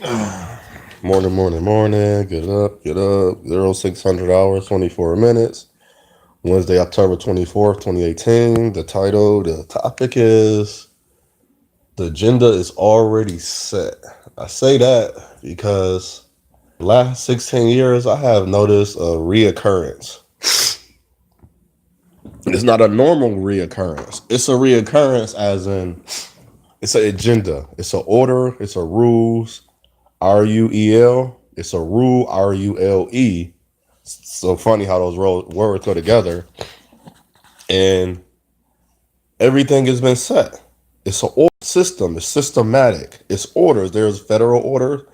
Morning, morning, morning. Get up, get up. 0600 hours, 24 minutes. Wednesday, October 24th, 2018. The title, the topic is The Agenda is Already Set. I say that because last 16 years, I have noticed a reoccurrence. It's not a normal reoccurrence. It's a reoccurrence as in it's an agenda. It's an order. It's a rules. RUEL. It's a rule. RULE. So funny how those words go together. And everything has been set. It's an system. It's systematic. It's orders. There's federal order.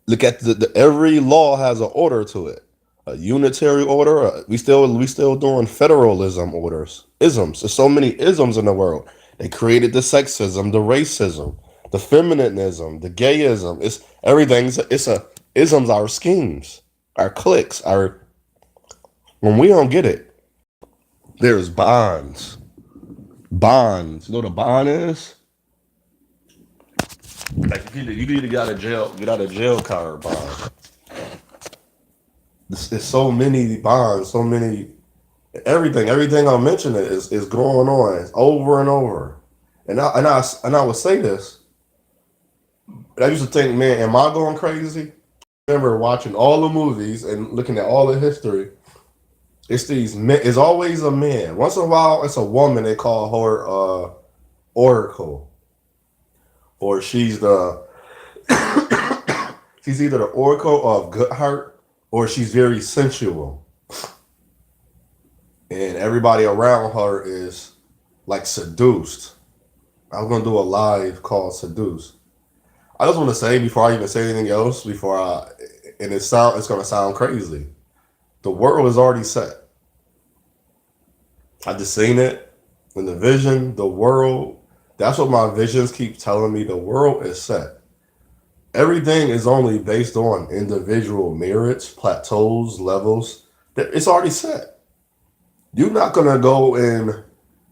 Look at every law has an order to it. A unitary order. We still doing federalism orders. Isms. There's so many isms in the world. They created the sexism, the racism, the feminism, the gayism. It's everything. It's a isms. Our schemes, our cliques, our when we don't get it. There's bonds. Bonds. You know what a bond is? Like you need to get out of jail card bond. There's so many bonds, so many everything I'm mentioning is going on over and over. And I would say this. I used to think, man, am I going crazy? I remember watching all the movies and looking at all the history. It's these men. It's always a man. Once in a while, it's a woman. They call her Oracle, or she's either the Oracle of Good Heart, or she's very sensual, and everybody around her is like seduced. I'm gonna do a live called Seduced. I just want to say before I even say anything else, it's gonna sound crazy. The world is already set. I just seen it in the vision. The world. That's what my visions keep telling me. The world is set. Everything is only based on individual merits, plateaus, levels. It's already set. You're not gonna go in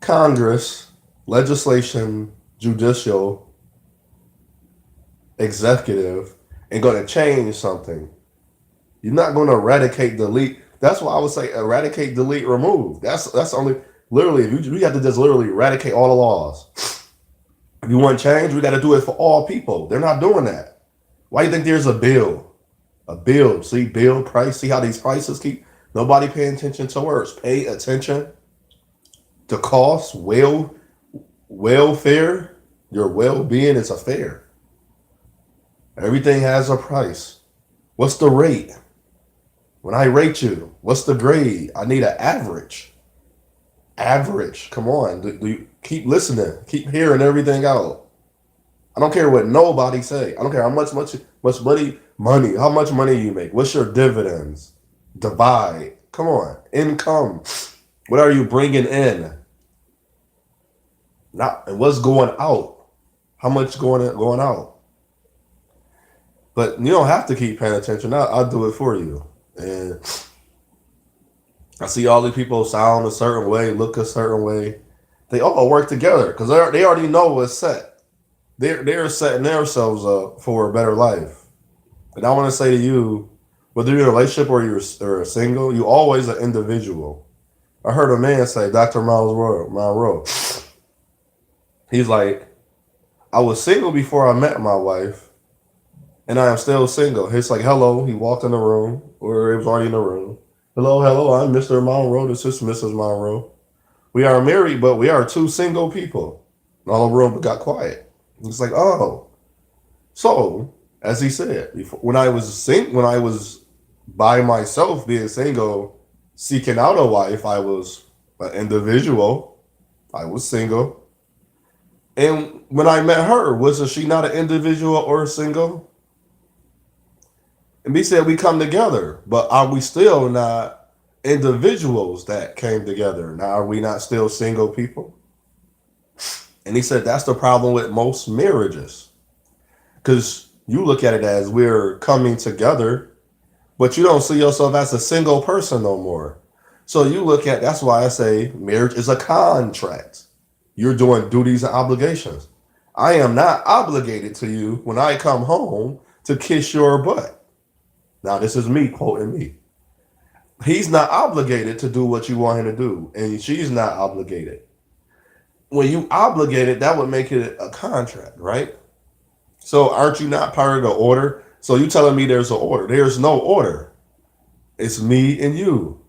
Congress, legislation, judicial, executive, and gonna change something. You're not gonna eradicate, delete. That's why I would say eradicate, delete, remove. That's only literally if we have to just literally eradicate all the laws. If you want change, we got to do it for all people. They're not doing that. Why do you think there's a bill? A bill. See, bill price. See how these prices keep nobody paying attention to words. Pay attention to cost, welfare. Your well-being is a fair. Everything has a price. What's the rate? When I rate you, what's the grade? I need an average. Average. Come on. Do you keep listening? Keep hearing everything out. I don't care what nobody say. I don't care how much money. How much money you make? What's your dividends? Divide. Come on. Income. What are you bringing in? Not and what's going out? How much going out? But you don't have to keep paying attention. I'll do it for you. And I see all these people sound a certain way, look a certain way. They all work together because they already know what's set. They're setting themselves up for a better life. And I want to say to you, whether you're in a relationship or single, you always an individual. I heard a man say, Dr. Monroe, he's like, I was single before I met my wife, and I am still single. He's like, hello. He walked in the room, or it was already in the room. Hello, I'm Mr. Monroe. This is Mrs. Monroe. We are married, but we are two single people. And all the room got quiet. It's like, oh. So, as he said, when I was by myself being single, seeking out a wife, I was an individual. I was single. And when I met her, wasn't she not an individual or single? And we said we come together, but are we still not individuals that came together? Now, are we not still single people? And he said that's the problem with most marriages. Because you look at it as we're coming together, but you don't see yourself as a single person no more. So you look at that's why I say marriage is a contract. You're doing duties and obligations. I am not obligated to you when I come home to kiss your butt. Now, this is me quoting me. He's not obligated to do what you want him to do, and she's not obligated. When you obligated, that would make it a contract, right? So aren't you not part of the order? So you telling me there's an order? There's no order. It's me and you.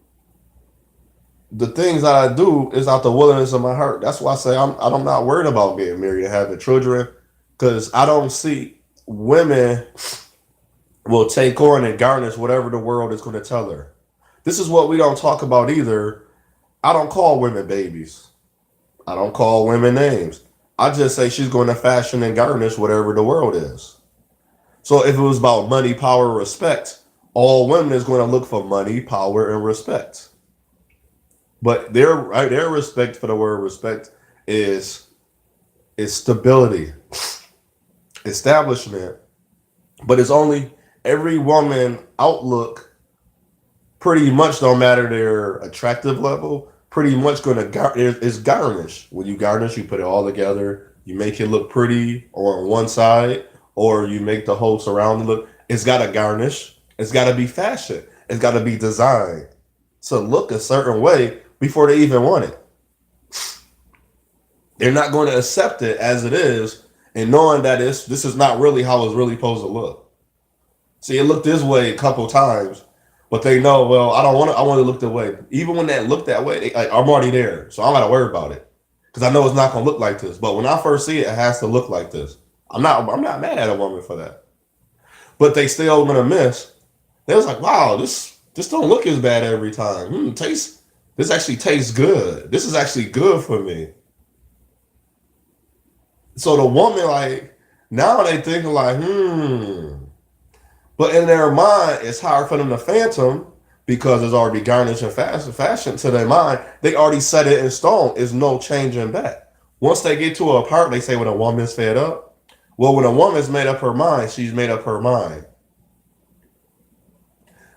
The things that I do is out the willingness of my heart. That's why I say I'm not worried about getting married and having children, because I don't see women will take on and garnish whatever the world is going to tell her. This is what we don't talk about either. I don't call women babies. I don't call women names. I just say she's going to fashion and garnish whatever the world is. So if it was about money, power, respect, all women is going to look for money, power, and respect. But their respect for the word respect is stability, establishment. But it's only every woman outlook pretty much, no matter their attractive level, pretty much going to is garnish. When you garnish, you put it all together. You make it look pretty on one side, or you make the whole surrounding look. It's got to garnish. It's got to be fashion. It's got to be designed to look a certain way before they even want it. They're not going to accept it as it is, and knowing that this is not really how it's really supposed to look. See, it looked this way a couple times, but they know, well, I don't want to. I want to look the way. Even when that looked that way, I'm already there, so I'm not worried about it because I know it's not going to look like this. But when I first see it, it has to look like this. I'm not mad at a woman for that. But they still gonna miss. They was like, wow, this don't look as bad every time. This actually tastes good. This is actually good for me. So the woman, like, now they thinking like, But in their mind, it's hard for them to phantom because it's already garnished and fashion to their mind. They already set it in stone. There's no changing back. Once they get to a part, they say when a woman's fed up. Well, when a woman's made up her mind, she's made up her mind.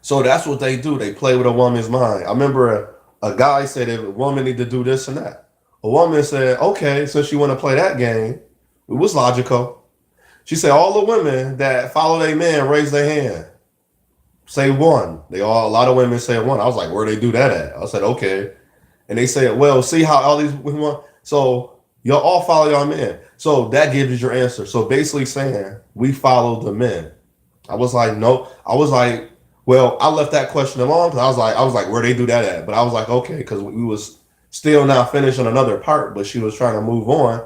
So that's what they do. They play with a woman's mind. I remember a guy said if a woman need to do this and that. A woman said, okay, since you want to play that game, it was logical. She said all the women that follow their man raise their hand. Say one. A lot of women say one. I was like, where they do that at? I said, okay. And they said, well, see how all these women, so y'all all follow y'all men. So that gives you your answer. So basically saying we follow the men. I was like, no. I was like, well, I left that question alone because I was like, where they do that at? But I was like, okay, because we was still not finished on another part, but she was trying to move on.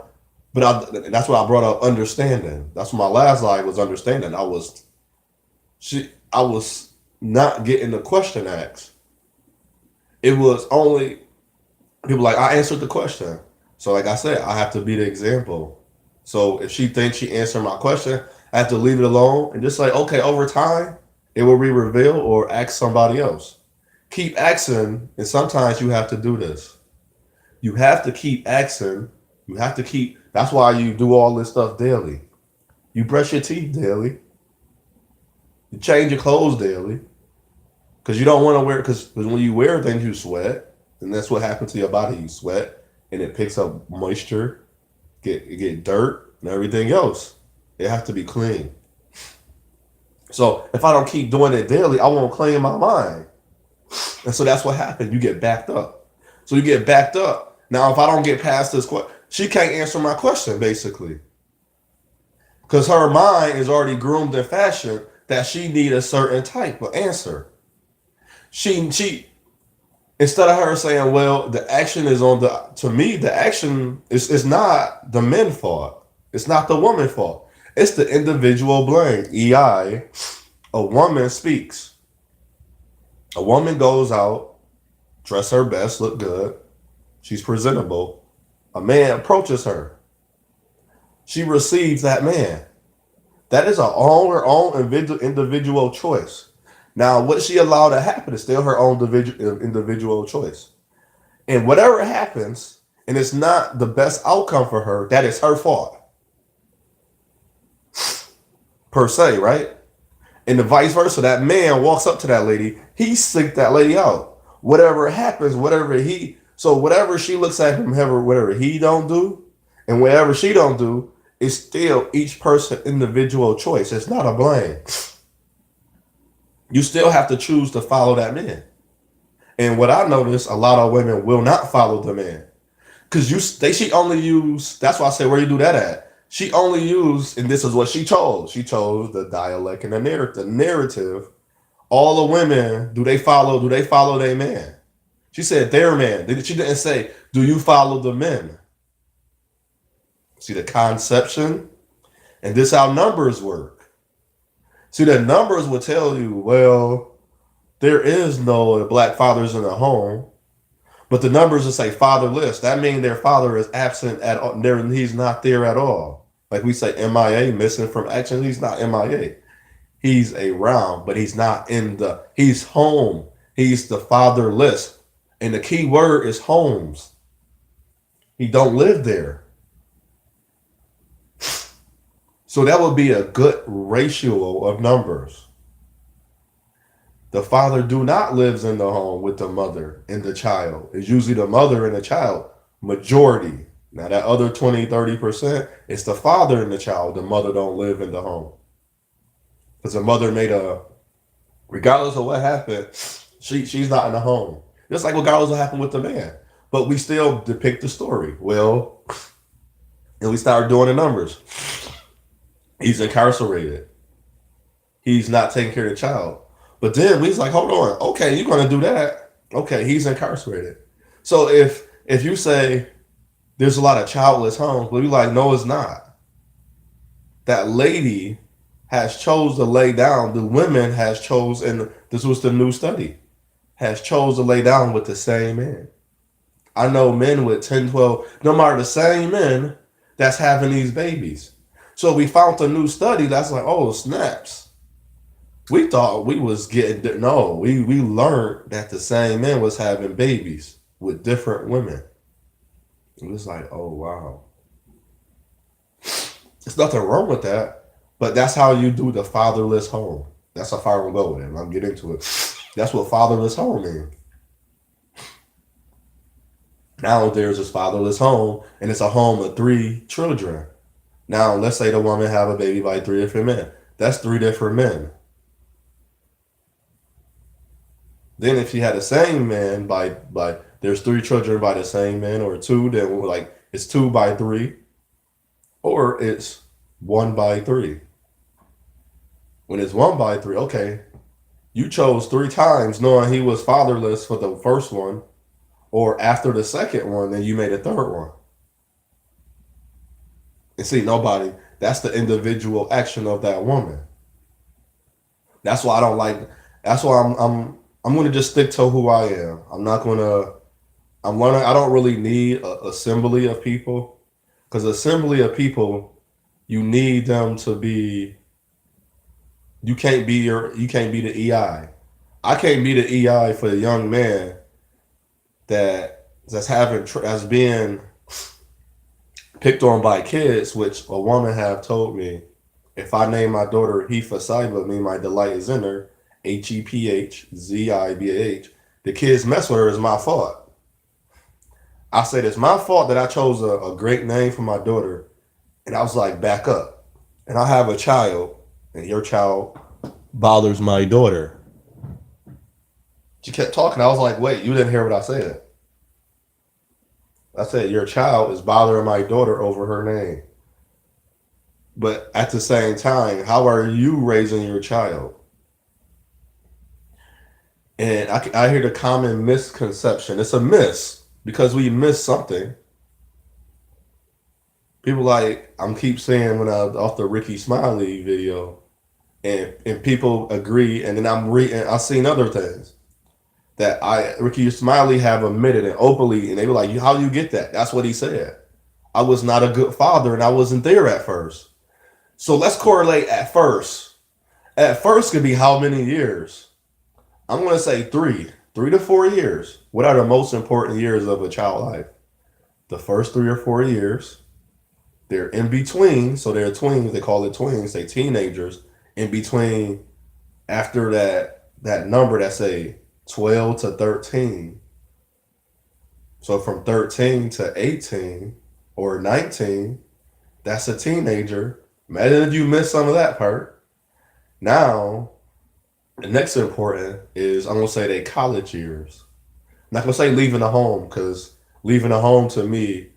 But that's what I brought up, understanding. That's what my last slide was, understanding. I was not getting the question asked. It was only people like, I answered the question. So like I said, I have to be the example. So if she thinks she answered my question, I have to leave it alone and just say, okay, over time, it will be revealed, or ask somebody else. Keep asking, and sometimes you have to do this. You have to keep asking. That's why you do all this stuff daily. You brush your teeth daily. You change your clothes daily. Because you don't want to wear, because when you wear things, you sweat. And that's what happens to your body. You sweat, and it picks up moisture, get dirt, and everything else. It has to be clean. So if I don't keep doing it daily, I won't clean my mind. And so that's what happened. You get backed up. So you get backed up. Now, if I don't get past this question, she can't answer my question, basically. Because her mind is already groomed in fashion that she need a certain type of answer. She instead of her saying, well, the action is to me, the action is not the men's fault. It's not the woman's fault. It's the individual blame. EI, a woman speaks. A woman goes out, dress her best, look good. She's presentable. A man approaches her. She receives that man. That is her own individual choice. Now, what she allowed to happen is still her own individual choice. And whatever happens, and it's not the best outcome for her, that is her fault. Per se, right? And the vice versa, that man walks up to that lady, he sicked that lady out. Whatever happens, whatever she looks at him, whatever he don't do, and whatever she don't do, It's still each person individual choice. It's not a blame. You still have to choose to follow that man. And what I noticed, a lot of women will not follow the man. Cause she only used. That's why I say, where you do that at? She only used, and this is what she chose. She chose the dialect and the narrative. The narrative. All the women, do they follow? Do they follow their man? She said their man. She didn't say, do you follow the men? See the conception, and this how numbers work. See, the numbers will tell you, well, there is no black fathers in the home. But the numbers will say fatherless. That means their father is absent at all. He's not there at all. Like we say MIA, missing from action. He's not MIA. He's around, but he's not he's home. He's the fatherless. And the key word is homes. He don't live there. So that would be a good ratio of numbers. The father do not lives in the home with the mother and the child. It's usually the mother and the child, majority. Now that other 20-30%, it's the father and the child. The mother don't live in the home. Because the mother regardless of what happened, she's not in the home. Just like regardless of what happened with the man. But we still depict the story. Well, and we start doing the numbers. He's incarcerated. He's not taking care of the child. But then we was like, hold on. Okay, you're going to do that. Okay, he's incarcerated. So if you say there's a lot of childless homes, but we're like, no, it's not. That lady has chose to lay down. The women has chose, and this was the new study, has chose to lay down with the same man. I know men with 10, 12, no matter the same men that's having these babies. So we found a new study that's like, oh, snaps. We thought we was getting, no, we learned that the same man was having babies with different women. It was like, oh, wow. There's nothing wrong with that, but that's how you do the fatherless home. That's how far we'll go with it. I'll get into it. That's what fatherless home is. Now there's this fatherless home, and it's a home of 3 children. Now, let's say the woman have a baby by 3 different men. That's 3 different men. Then if she had the same man by there's 3 children by the same man, or 2, then we're like it's 2 by 3, or it's 1 by 3. When it's 1 by 3, okay, you chose 3 times knowing he was fatherless for the first one, or after the second one, then you made a third one. And see, nobody, that's the individual action of that woman. That's why I don't like, that's why I'm going to just stick to who I am. I'm learning, I don't really need an assembly of people, because assembly of people, you need them to be, you can't be the EI. I can't be the EI for the young man that's being picked on by kids, which a woman have told me, if I name my daughter Hephzibah, mean my delight is in her, Hephzibah, the kids mess with her is my fault. I said it's my fault that I chose a great name for my daughter, and I was like, back up. And I have a child, and your child bothers my daughter. She kept talking. I was like, wait, you didn't hear what I said. I said, your child is bothering my daughter over her name. But at the same time, how are you raising your child? And I hear the common misconception. It's a miss because we miss something. People like, I'm keep saying when I was off the Ricky Smiley video, and people agree, and then I'm reading, I've seen other things that Ricky Smiley have admitted and openly, and they were like, how do you get that? That's what he said. I was not a good father, and I wasn't there at first. So let's correlate at first. At first could be how many years? I'm going to say 3 to 4 years. What are the most important years of a child life? The first 3 or 4 years. They're in between, so they're twins. They call it twins. They teenagers. In between, after that number that say 12 to 13. So from 13 to 18 or 19, That's a teenager. Imagine if you missed some of that part. Now, the next important is I'm gonna say they college years. I'm not gonna say leaving the home because leaving the home to me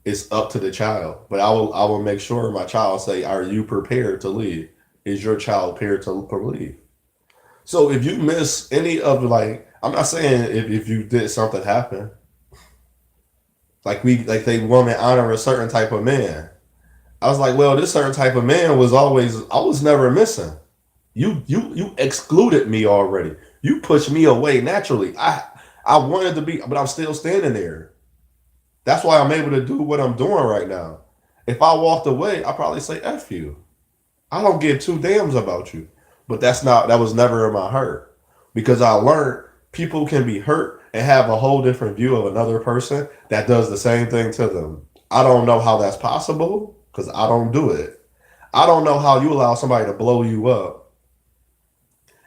is up to the child. But I will make sure my child say, "Are you prepared to leave? Is your child prepared to leave?" So if you miss any of like, I'm not saying if you did something happen, like they woman honor a certain type of man. I was like, well, this certain type of man was always I was never missing. You excluded me already. You pushed me away naturally. I wanted to be, but I'm still standing there. That's why I'm able to do what I'm doing right now. If I walked away, I'd probably say F you. I don't give two damns about you. But that was never in my heart. Because I learned people can be hurt and have a whole different view of another person that does the same thing to them. I don't know how that's possible because I don't do it. I don't know how you allow somebody to blow you up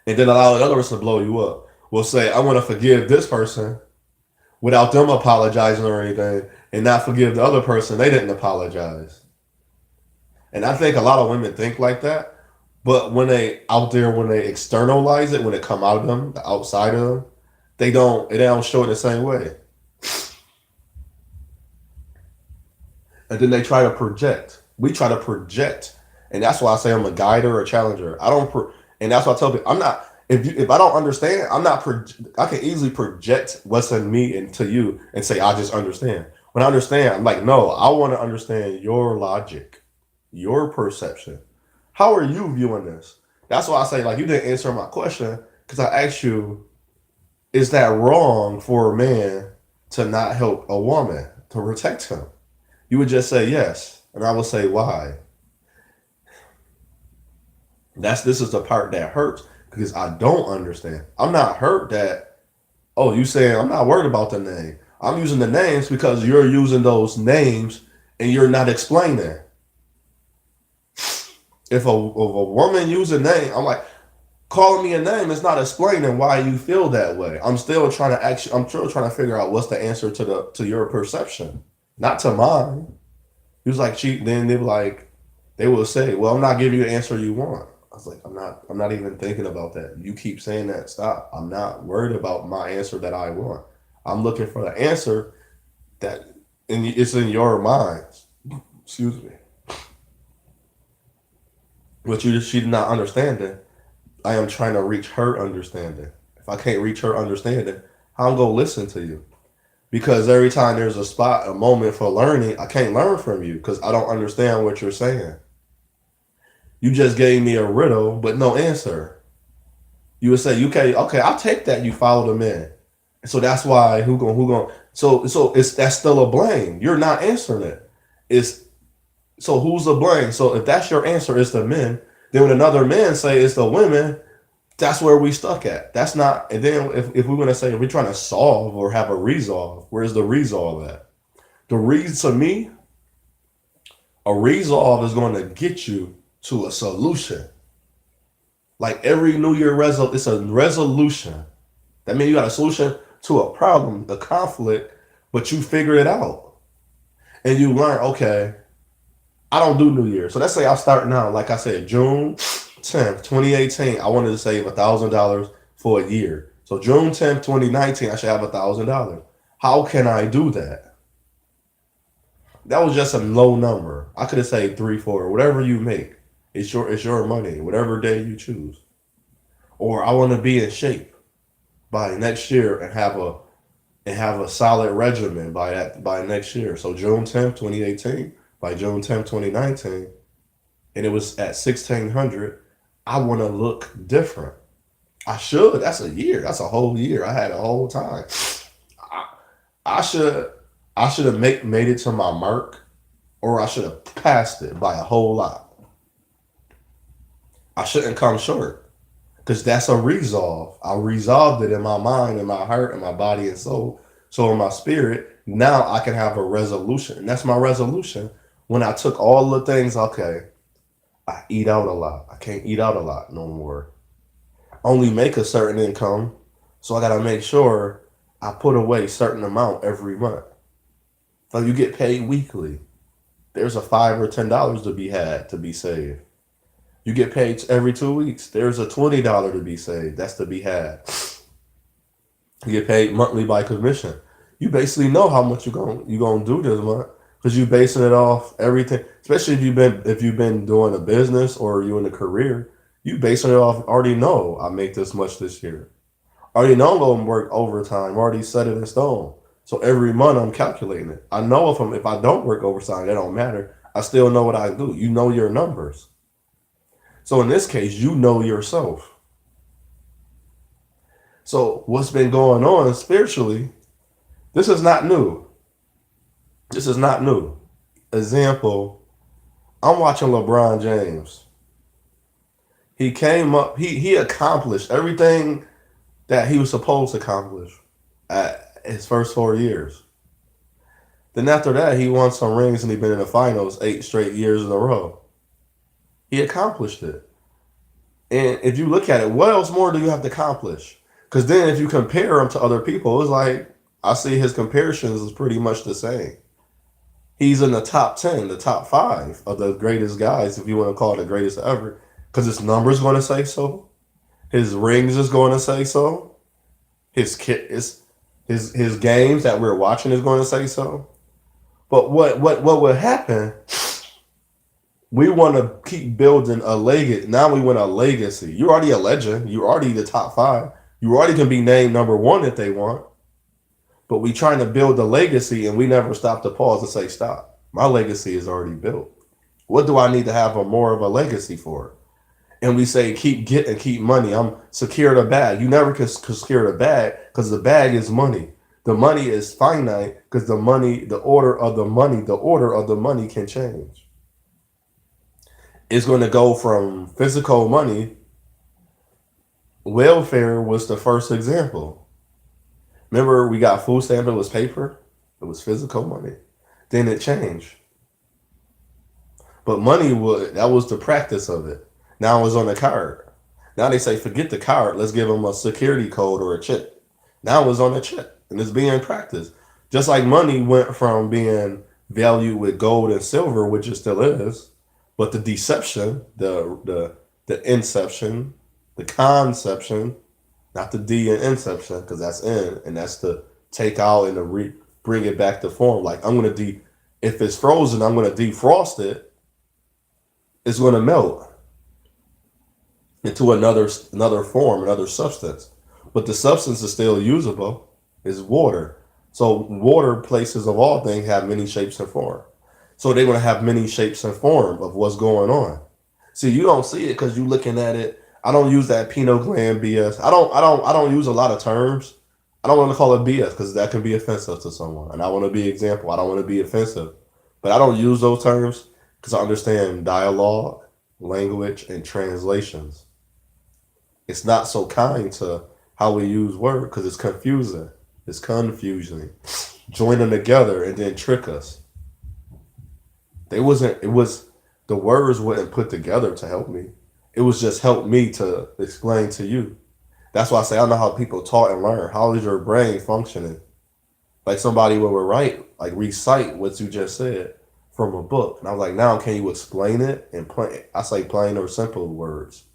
and then allow another person to blow you up. We'll say, I want to forgive this person without them apologizing or anything and not forgive the other person. They didn't apologize. And I think a lot of women think like that. But when when they externalize it, when it come out of them, the outside of them, they don't show it the same way. And then they try to project. We try to project. And that's why I say I'm a guider or a challenger. And that's why I tell people, I'm not, if I don't understand, I can easily project what's in me into you and say, I just understand. When I understand, I'm like, no, I want to understand your logic, your perception. How are you viewing this? That's why I say, like, you didn't answer my question because I asked you, is that wrong for a man to not help a woman to protect him? You would just say yes. And I would say, why? This is the part that hurts because I don't understand. I'm not hurt that, oh, you saying I'm not worried about the name. I'm using the names because you're using those names and you're not explaining. If a woman use a name, I'm like, calling me a name is not explaining why you feel that way. I'm still trying to I'm still trying to figure out what's the answer to your perception, not to mine. He was like, then they will say, well, I'm not giving you the answer you want. I was like, I'm not even thinking about that. You keep saying that, stop. I'm not worried about my answer that I want. I'm looking for the answer that it's in your mind. Excuse me. But she did not understand it. I am trying to reach her understanding. If I can't reach her understanding, how I'm gonna listen to you? Because every time there's a moment for learning, I can't learn from you because I don't understand what you're saying. You just gave me a riddle, but no answer. You would say, okay, I'll take that. You followed him in, so that's why who going? So that's still a blame. You're not answering it. It's so who's the blame? So if that's your answer, it's the men. Then when another man say it's the women, that's where we stuck at. That's not. And then if we're gonna say we're trying to solve or have a resolve, where's the resolve at? The reason to me, a resolve is going to get you to a solution. Like every New Year resolution, it's a resolution. That means you got a solution to a problem, a conflict, but you figure it out. And you learn, okay, I don't do New Year. So let's say I start now, like I said, June 10th, 2018, I wanted to save $1,000 for a year. So June 10th, 2019, I should have $1,000. How can I do that? That was just a low number. I could have saved 3, 4, whatever you make. It's your money, whatever day you choose. Or I want to be in shape by next year and have a solid regimen by next year. So June 10th, 2018, by June 10th, 2019, and it was at 1600, I want to look different. I should. That's a year. That's a whole year. I had a whole time. I should have made it to my mark, or I should have passed it by a whole lot. I shouldn't come short because that's a resolve. I resolved it in my mind, in my heart, in my body and soul. So in my spirit, now I can have a resolution. And that's my resolution. When I took all the things, okay, I eat out a lot. I can't eat out a lot no more. Only make a certain income. So I got to make sure I put away a certain amount every month. So you get paid weekly. There's a $5 or $10 to be had to be saved. You get paid every 2 weeks. There's a $20 to be saved. That's to be had. You get paid monthly by commission. You basically know how much you're gonna do this month because you basing it off everything. Especially if you've been doing a business or you in a career, you basing it off. Already know I make this much this year. Already know I'm gonna work overtime. Already set it in stone. So every month I'm calculating it. I know if I don't work overtime, that don't matter. I still know what I do. You know your numbers. So in this case, you know yourself. So what's been going on spiritually? This is not new. This is not new. Example, I'm watching LeBron James. He came up, he accomplished everything that he was supposed to accomplish at his first 4 years. Then after that, he won some rings and he been in the finals 8 straight years in a row. He accomplished it. And if you look at it, what else more do you have to accomplish? Because then if you compare him to other people, it's like I see his comparisons is pretty much the same. He's in the top 10, the top five of the greatest guys, if you want to call it the greatest ever, because his numbers going to say so. His rings is going to say so. His kit is his games that we're watching is going to say so. But what would happen? We want to keep building a legacy. Now we want a legacy. You're already a legend. You're already the top five. You already can be named number one if they want. But we trying to build a legacy and we never stop to pause and say, stop. My legacy is already built. What do I need to have more of a legacy for? And we say, keep getting, keep money. I'm secure the bag. You never can secure the bag because the bag is money. The money is finite because the order of the money can change. It's going to go from physical money. Welfare was the first example. Remember, we got food stamp, it was paper, it was physical money. Then it changed. But that was the practice of it. Now it's on the card. Now they say, forget the card, let's give them a security code or a chip. Now it's on the chip, and it's being practiced. Just like money went from being valued with gold and silver, which it still is, but the deception, the inception, the conception, not the D in inception, because that's in, and that's to take out and to bring it back to form. Like if it's frozen, I'm gonna defrost it. It's gonna melt into another form, another substance. But the substance is still usable. It's water. So water places of all things have many shapes and form. So they're gonna have many shapes and form of what's going on. See, you don't see it because you're looking at it. I don't use that pineal gland BS. I don't use a lot of terms. I don't want to call it BS because that can be offensive to someone. And I want to be example. I don't want to be offensive. But I don't use those terms because I understand dialogue, language, and translations. It's not so kind to how we use words because it's confusing. It's confusing. Join them together and then trick us. It was the words weren't put together to help me. It was just help me to explain to you. That's why I say I don't know how people taught and learn. How is your brain functioning? Like somebody will recite what you just said from a book. And I was like, now can you explain it? And I say plain or simple words.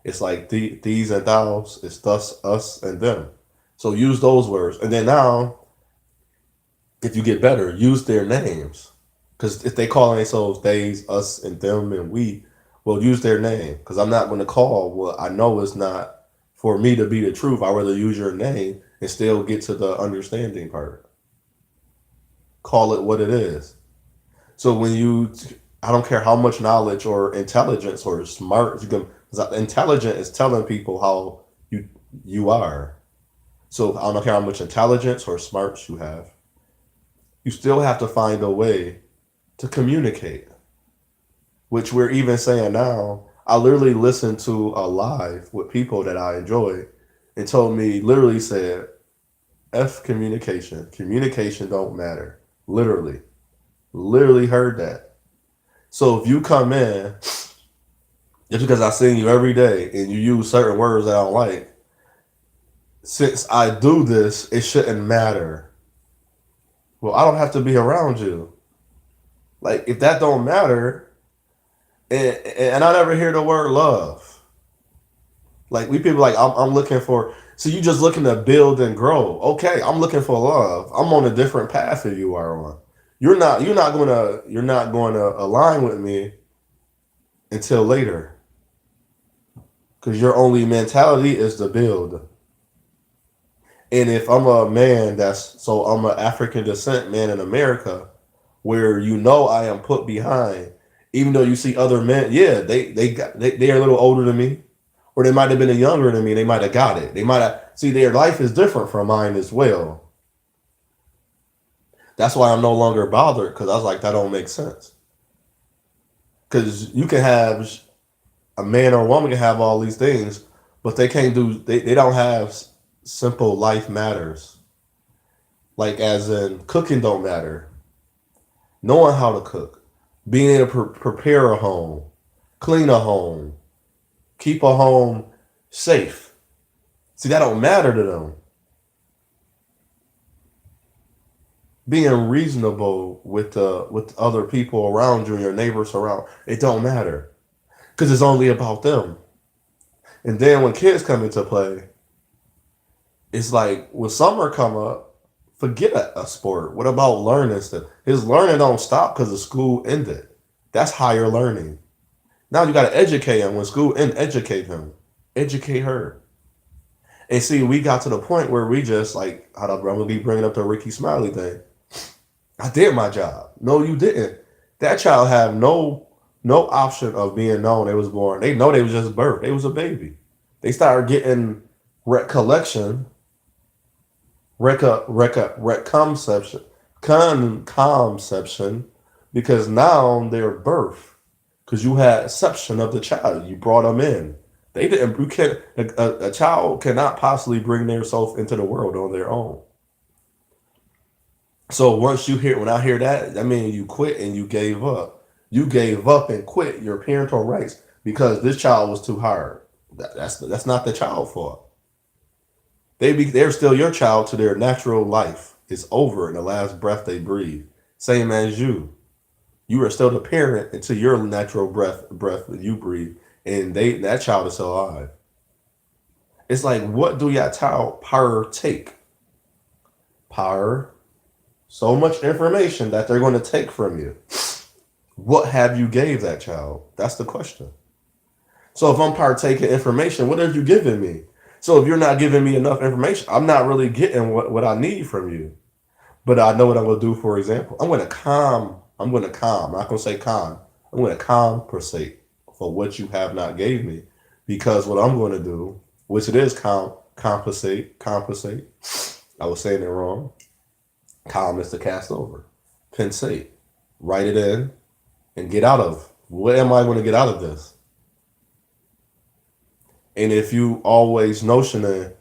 It's like these and thous. It's thus, us, and them. So use those words. And then now, if you get better, use their names. Because if they call themselves theys, us, and them, and we, well, use their name. Because I'm not going to call what I know is not for me to be the truth. I'd rather use your name and still get to the understanding part. Call it what it is. So I don't care how much knowledge or intelligence or smart you can. Intelligent is telling people how you are. So I don't care how much intelligence or smarts you have. You still have to find a way to communicate, which we're even saying now. I literally listened to a live with people that I enjoy and told me, literally said, F communication. Communication don't matter. Literally heard that. So if you come in, just because I seen you every day and you use certain words that I don't like, since I do this, it shouldn't matter. Well, I don't have to be around you. Like if that don't matter, and I never hear the word love. Like we people like I'm looking for. So you just looking to build and grow. Okay, I'm looking for love. I'm on a different path than you are on. You're not going to align with me until later because your only mentality is to build. And if I'm a man I'm an African descent man in America, where I am put behind, even though you see other men, yeah, they are a little older than me, or they might have been younger than me. They might have got it. They might have see their life is different from mine as well. That's why I'm no longer bothered because I was like that don't make sense. Because you can have a man or a woman can have all these things, but they don't have simple life matters. Like as in cooking don't matter. Knowing how to cook, being able to prepare a home, clean a home, keep a home safe. See, that don't matter to them. Being reasonable with other people around you and your neighbors around, it don't matter because it's only about them. And then when kids come into play, it's like when summer come up, forget a sport. What about learning stuff? His learning don't stop because the school ended. That's higher learning. Now you got to educate him when school end. Educate him, educate her. And see, we got to the point where we just like I'm gonna be bringing up the Ricky Smiley thing. I did my job. No, you didn't. That child had no option of being known. They was born. They know they was just birth. They was a baby. They started getting recollection, reconception, conception, because now they're birth. Because you had exception of the child. You brought them in. They didn't. You can't. A child cannot possibly bring themselves into the world on their own. So when I hear that, I mean you quit and you gave up. You gave up and quit your parental rights because this child was too hard. That's not the child fault. They're still your child to their natural life. It's over in the last breath they breathe. Same as you. You are still the parent until your natural breath that you breathe, and that child is still alive. It's like what do your child power take? Power, so much information that they're going to take from you. What have you gave that child? That's the question. So if I'm partaking information, what have you given me? So if you're not giving me enough information, I'm not really getting what I need from you. But I know what I'm going to do. For example, I'm going to calm. I'm going to calm. I'm not going to say calm. I'm going to compensate for what you have not gave me, because what I'm going to do, which it is compensate. I was saying it wrong. Calm is to cast over. Pensate. Write it in and get out of. What am I going to get out of this? And if you always notioning,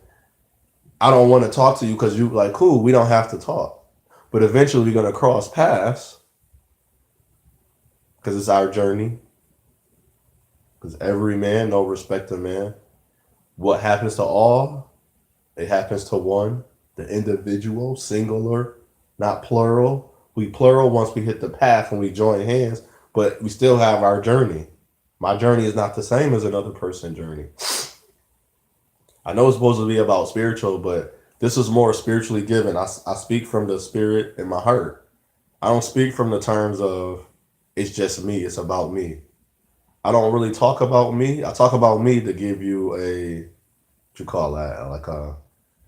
I don't want to talk to you because you like, cool, we don't have to talk. But eventually we're going to cross paths because it's our journey. Because every man, no respect to man. What happens to all, it happens to one. The individual, singular, not plural. We plural once we hit the path and we join hands, but we still have our journey. My journey is not the same as another person's journey. I know it's supposed to be about spiritual, but this is more spiritually given. I speak from the spirit in my heart. I don't speak from the terms of it's just me, it's about me. I don't really talk about me. I talk about me to give you what you call that, like a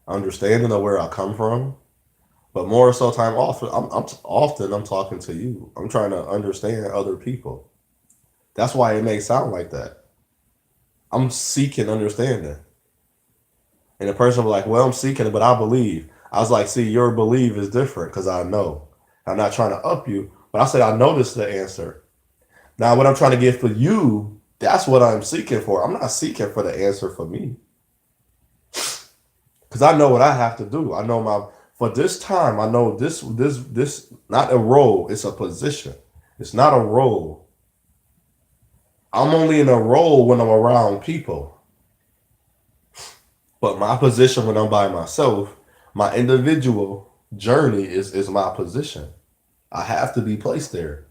understanding of where I come from. But more so time often, I'm talking to you. I'm trying to understand other people. That's why it may sound like that. I'm seeking understanding. And the person was like, well, I'm seeking it, but I believe. I was like, see, your belief is different because I know. I'm not trying to up you, but I said, I know this is the answer. Now, what I'm trying to get for you, that's what I'm seeking for. I'm not seeking for the answer for me. Because I know what I have to do. I know for this time, I know this, not a role, it's a position. It's not a role. I'm only in a role when I'm around people. But my position when I'm by myself, my individual journey is my position. I have to be placed there.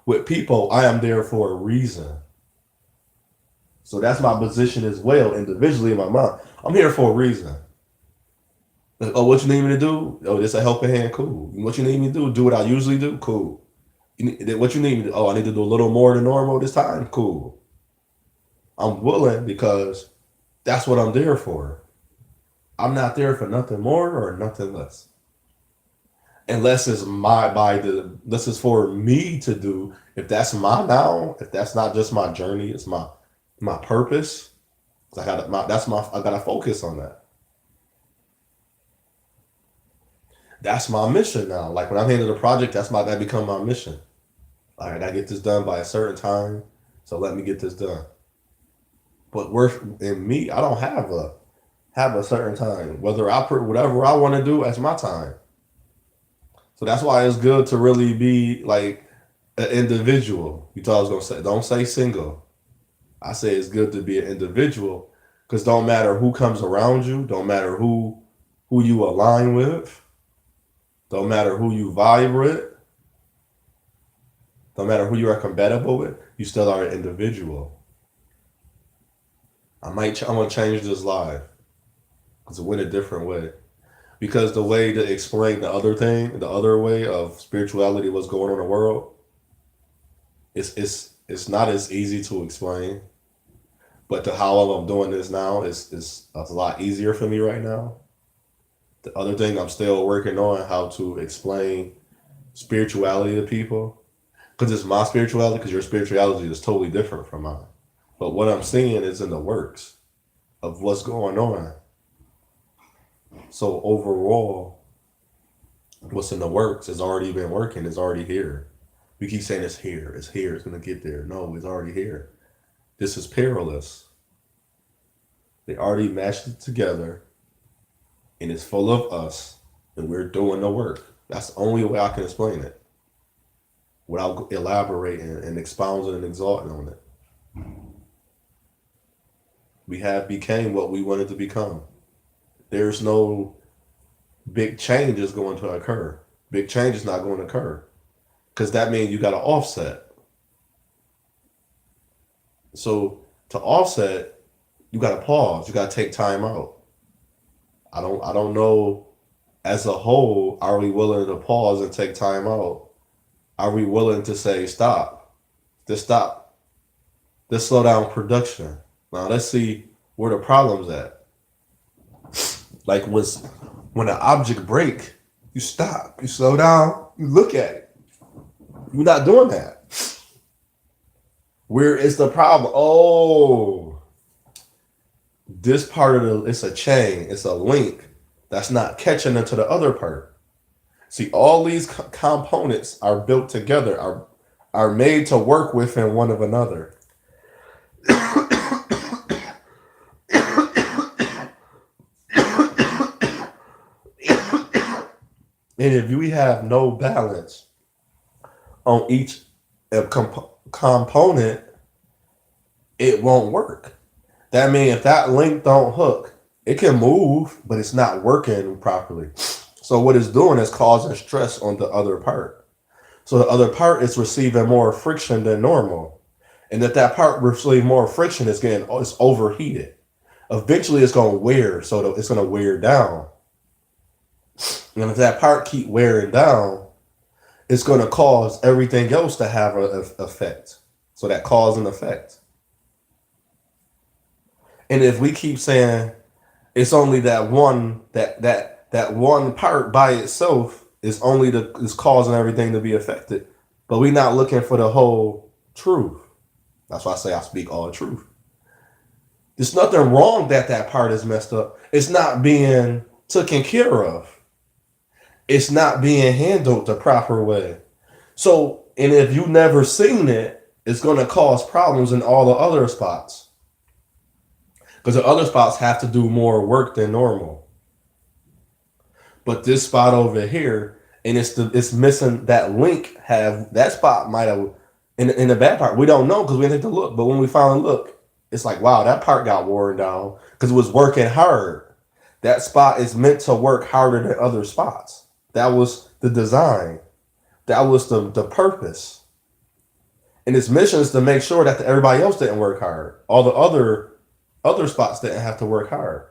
With people, I am there for a reason. So that's my position as well, individually in my mind. I'm here for a reason. Oh, what you need me to do? Oh, this a helping hand? Cool. What you need me to do? Do what I usually do? Cool. What you need me to? Oh, I need to do a little more than normal this time? Cool. I'm willing because that's what I'm there for. I'm not there for nothing more or nothing less. Unless it's this is for me to do. If that's my now, if that's not just my journey, it's my purpose. I gotta focus on that. That's my mission now. Like when I'm handling a project, that become my mission. All right, I get this done by a certain time, so let me get this done. But worth in me, I don't have a certain time. Whether I put whatever I want to do, that's my time. So that's why it's good to really be like an individual. You thought I was gonna say, don't say single. I say it's good to be an individual because don't matter who comes around you, don't matter who you align with, don't matter who you vibe with, don't matter who you are compatible with, you still are an individual. I'm gonna change this live because it went a different way. Because the way to explain the other way of spirituality, what's going on in the world, it's not as easy to explain. But to how I'm doing this now is a lot easier for me right now. The other thing I'm still working on how to explain spirituality to people because it's my spirituality because your spirituality is totally different from mine. But what I'm seeing is in the works of what's going on. So overall, what's in the works has already been working. It's already here. We keep saying it's here. It's here. It's gonna get there. No, it's already here. This is perilous. They already matched it together, and it's full of us, and we're doing the work. That's the only way I can explain it, without elaborating and expounding and exalting on it. We have became what we wanted to become. There's no big change is going to occur. Big change is not going to occur because that means you got to offset. So to offset, you got to pause. You got to take time out. I don't know. As a whole, are we willing to pause and take time out? Are we willing to say stop? Just stop. Just slow down production. Now let's see where the problem's at. Like when an object break, you stop, you slow down, you look at it. You're not doing that. Where is the problem? Oh, this part of it's a chain, it's a link that's not catching into the other part. See, all these components are built together, are made to work within one of another. And if we have no balance on each component, it won't work. That means if that link don't hook, it can move, but it's not working properly. So what it's doing is causing stress on the other part. So the other part is receiving more friction than normal. And if that part receives more friction, it's overheated. Eventually it's going to wear, so it's going to wear down. And if that part keep wearing down, it's going to cause everything else to have an effect. So that cause and effect. And if we keep saying it's only that one part by itself is causing everything to be affected, but we're not looking for the whole truth. That's why I say I speak all truth. There's nothing wrong that part is messed up. It's not being taken care of. It's not being handled the proper way. So, and if you never seen it, it's going to cause problems in all the other spots. Because the other spots have to do more work than normal. But this spot over here, and it's missing that link. That spot might have in the bad part. We don't know because we didn't take the look. But when we finally look, it's like, wow, that part got worn down because it was working hard. That spot is meant to work harder than other spots. That was the design. That was the purpose. And its mission is to make sure that everybody else didn't work hard. All the other spots didn't have to work hard.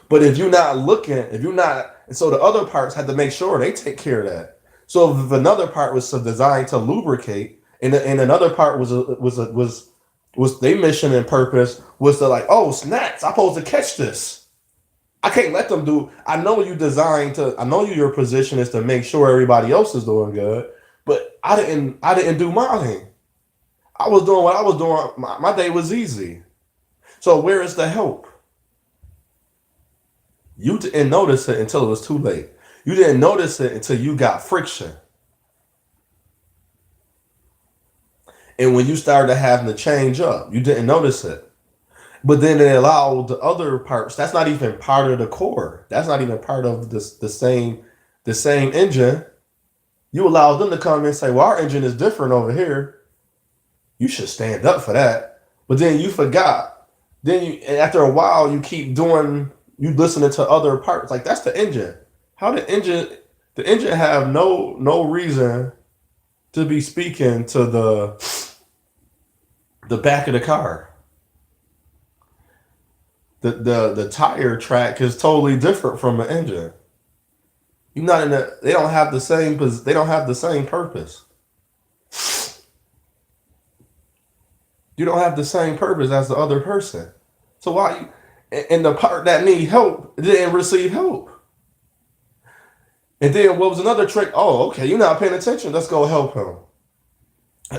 But if you're not looking, if you're not, and so the other parts had to make sure they take care of that. So if another part was designed to lubricate, and another part was their mission and purpose was to like, oh snaps, I'm supposed to catch this. I can't let them do. I know you designed to. I know your position is to make sure everybody else is doing good, but I didn't. I didn't do mine. I was doing what I was doing. My day was easy. So where is the help? You didn't notice it until it was too late. You didn't notice it until you got friction. And when you started having to change up, you didn't notice it. But then it allowed the other parts. That's not even part of the core. That's not even part of the same engine. You allowed them to come and say, "Well, our engine is different over here. You should stand up for that." But then you forgot. Then after a while, you keep doing. You listening to other parts. Like that's the engine. How the engine have no reason to be speaking to the back of the car. The tire track is totally different from an engine. You're not in the. They don't have the same. They don't have the same purpose. You don't have the same purpose as the other person. So why you? And the part that need help didn't receive help. And then what was another trick? Oh, okay, you're not paying attention. Let's go help him.